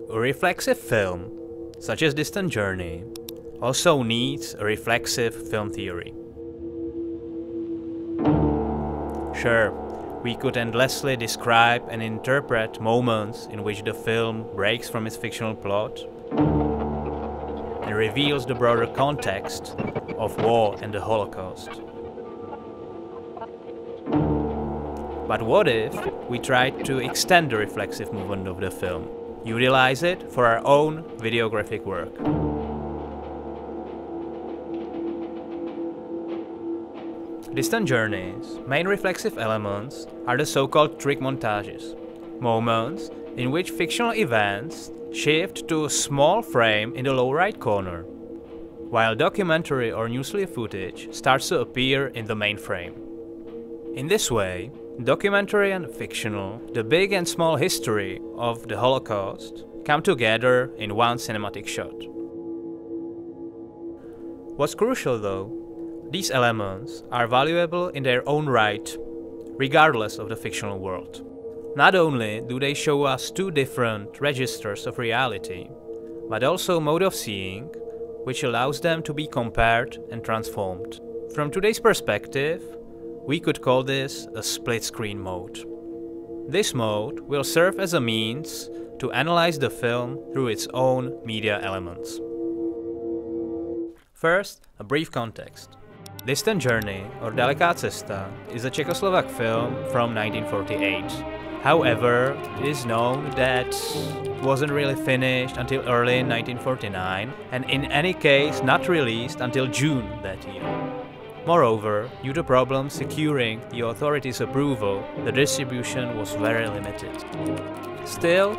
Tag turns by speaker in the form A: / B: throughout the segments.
A: A reflexive film, such as Distant Journey, also needs a reflexive film theory. Sure, we could endlessly describe and interpret moments in which the film breaks from its fictional plot and reveals the broader context of war and the Holocaust. But what if we tried to extend the reflexive movement of the film, utilize it for our own videographic work? Distant Journey's main reflexive elements are the so-called trick montages, moments in which fictional events shift to a small frame in the lower right corner, while documentary or newsreel footage starts to appear in the main frame. In this way, documentary and fictional, the big and small history of the Holocaust, come together in one cinematic shot. What's crucial though, these elements are valuable in their own right, regardless of the fictional world. Not only do they show us two different registers of reality, but also mode of seeing, which allows them to be compared and transformed. From today's perspective, we could call this a split-screen mode. This mode will serve as a means to analyze the film through its own media elements. First, a brief context. Distant Journey, or Daleká cesta, is a Czechoslovak film from 1948. However, it is known that it wasn't really finished until early in 1949, and in any case not released until June that year. Moreover, due to problems securing the authorities' approval, the distribution was very limited. Still,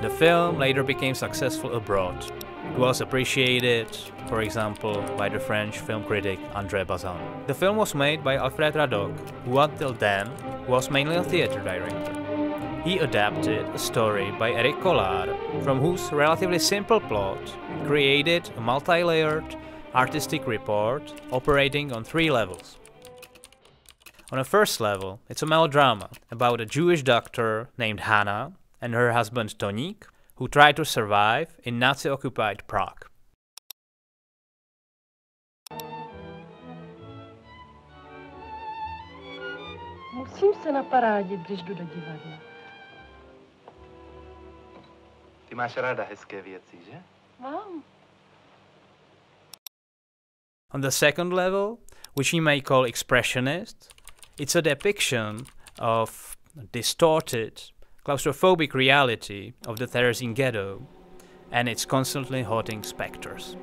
A: the film later became successful abroad. It was appreciated, for example, by the French film critic André Bazin. The film was made by Alfred Radok, who until then was mainly a theater director. He adapted a story by Éric Collard, from whose relatively simple plot created a multi-layered artistic report operating on 3 levels. On the first level, it's a melodrama about a Jewish doctor named Hannah and her husband Toník, who tried to survive in Nazi-occupied Prague.
B: Musím se naparádit, když jdu do divadla.
C: Ty máš ráda hezké věci, že?
B: Mám.
A: On the second level, which we may call expressionist, it's a depiction of distorted, claustrophobic reality of the Terezín ghetto and its constantly haunting specters.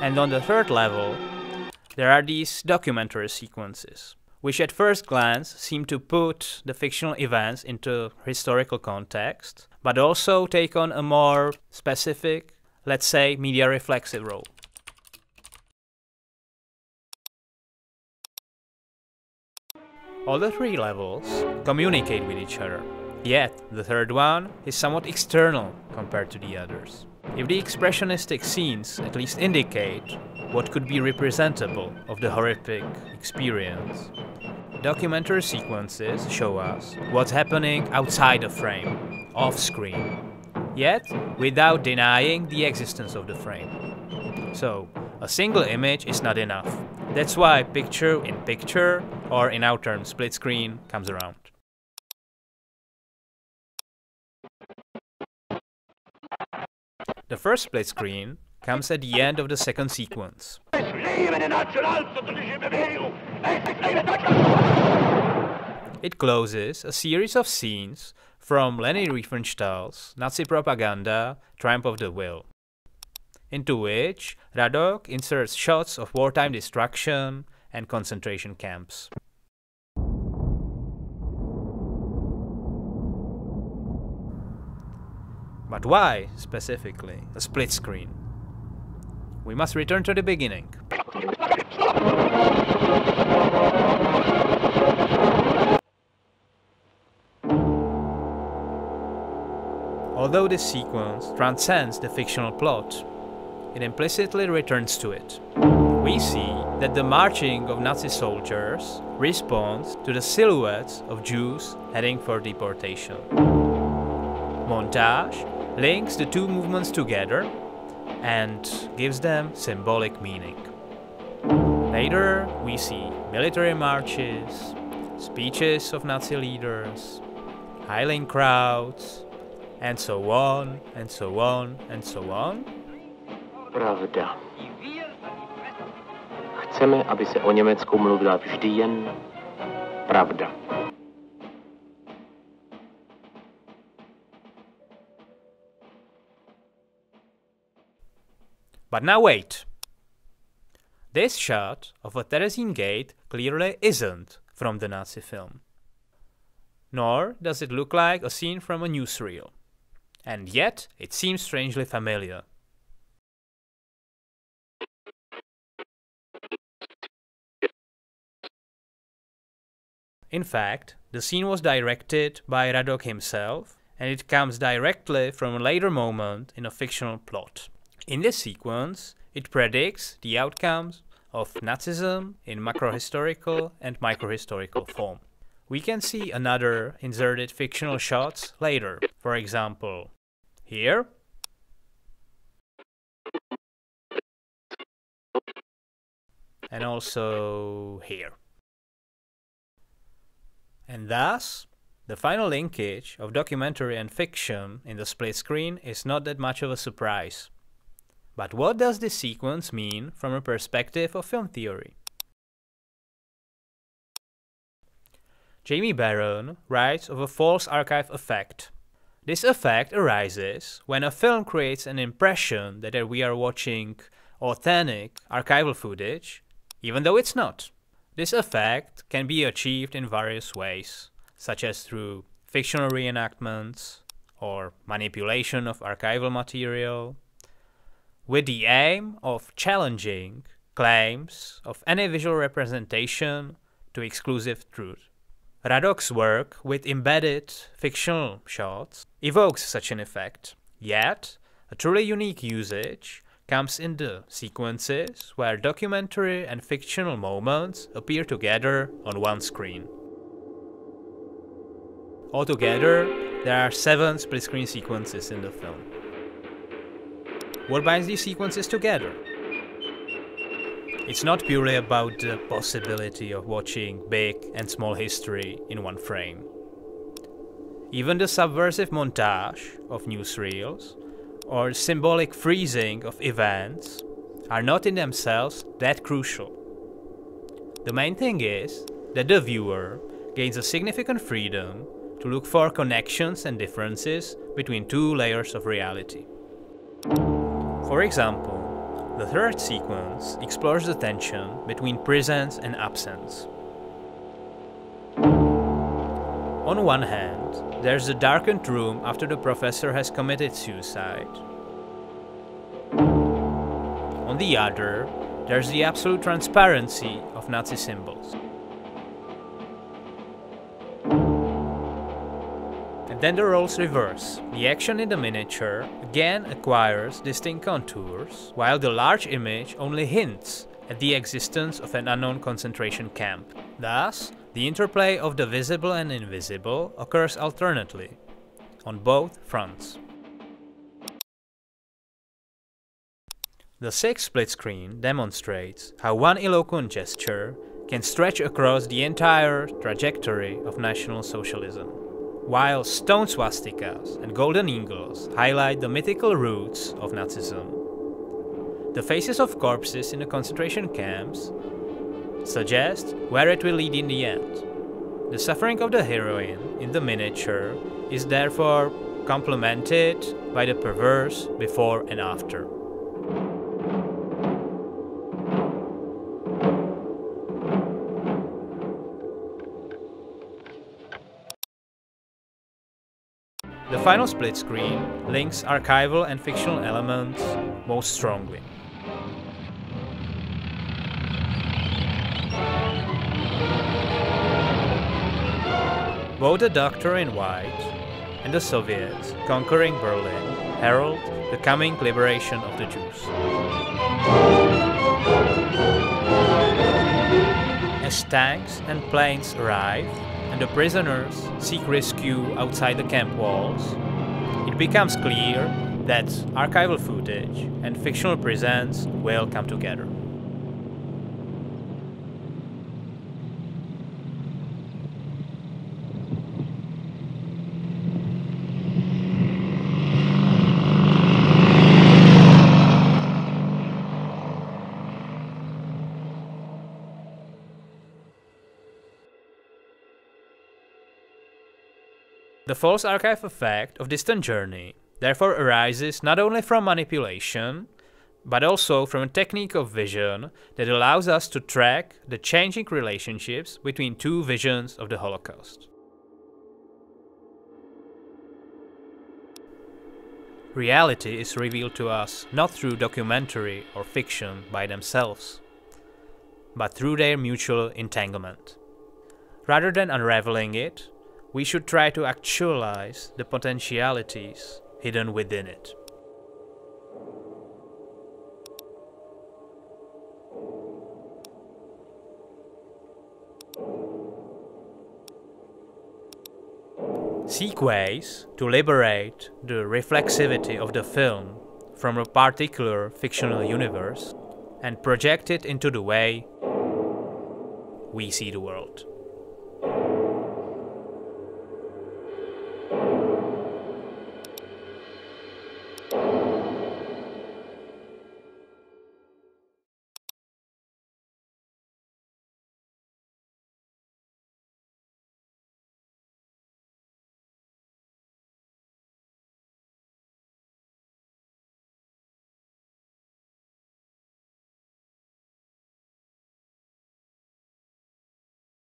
A: And on the third level, there are these documentary sequences, which at first glance seem to put the fictional events into historical context, but also take on a more specific, let's say, media reflexive role. All the 3 levels communicate with each other, yet the third one is somewhat external compared to the others. If the expressionistic scenes at least indicate what could be representable of the horrific experience, documentary sequences show us what's happening outside the frame, off-screen, yet without denying the existence of the frame. So, a single image is not enough. That's why picture-in-picture, or in our term split screen, comes around. The first split screen comes at the end of the second sequence. It closes a series of scenes from Leni Riefenstahl's Nazi propaganda Triumph of the Will, into which Radok inserts shots of wartime destruction and concentration camps. But why, specifically, a split screen? We must return to the beginning. Although this sequence transcends the fictional plot, it implicitly returns to it. We see that the marching of Nazi soldiers responds to the silhouettes of Jews heading for deportation. Montage links the two movements together and gives them symbolic meaning. Later, we see military marches, speeches of Nazi leaders, hiling crowds, and so on, and so on, and so on.
D: Pravda. Chceme, aby se o Německu mluvila vždy jen pravda.
A: But now wait. This shot of a Terezín gate clearly isn't from the Nazi film. Nor does it look like a scene from a newsreel. And yet it seems strangely familiar. In fact, the scene was directed by Radok himself, and it comes directly from a later moment in a fictional plot. In this sequence, it predicts the outcomes of Nazism in macrohistorical and microhistorical form. We can see another inserted fictional shots later, for example, here, and also here. And thus, the final linkage of documentary and fiction in the split screen is not that much of a surprise. But what does this sequence mean from a perspective of film theory? Jamie Barron writes of a false archive effect. This effect arises when a film creates an impression that we are watching authentic archival footage, even though it's not. This effect can be achieved in various ways, such as through fictional reenactments or manipulation of archival material, with the aim of challenging claims of any visual representation to exclusive truth. Radok's work with embedded fictional shots evokes such an effect, yet a truly unique usage comes in the sequences where documentary and fictional moments appear together on one screen. Altogether, there are 7 split-screen sequences in the film. What binds these sequences together? It's not purely about the possibility of watching big and small history in one frame. Even the subversive montage of newsreels or symbolic freezing of events are not in themselves that crucial. The main thing is that the viewer gains a significant freedom to look for connections and differences between two layers of reality. For example, the third sequence explores the tension between presence and absence. On one hand, there's the darkened room after the professor has committed suicide. On the other, there's the absolute transparency of Nazi symbols. And then the roles reverse. The action in the miniature again acquires distinct contours, while the large image only hints at the existence of an unknown concentration camp. Thus, the interplay of the visible and invisible occurs alternately, on both fronts. The sixth split screen demonstrates how one eloquent gesture can stretch across the entire trajectory of National Socialism. While stone swastikas and golden eagles highlight the mythical roots of Nazism, the faces of corpses in the concentration camps suggest where it will lead in the end. The suffering of the heroine in the miniature is therefore complemented by the perverse before and after. The final split screen links archival and fictional elements most strongly. Both the Doctor in White and the Soviets conquering Berlin herald the coming liberation of the Jews. As tanks and planes arrive and the prisoners seek rescue outside the camp walls, it becomes clear that archival footage and fictional presence will come together. The false archive effect of Distant Journey therefore arises not only from manipulation, but also from a technique of vision that allows us to track the changing relationships between two visions of the Holocaust. Reality is revealed to us not through documentary or fiction by themselves, but through their mutual entanglement. Rather than unraveling it, we should try to actualize the potentialities hidden within it. Seek ways to liberate the reflexivity of the film from a particular fictional universe and project it into the way we see the world.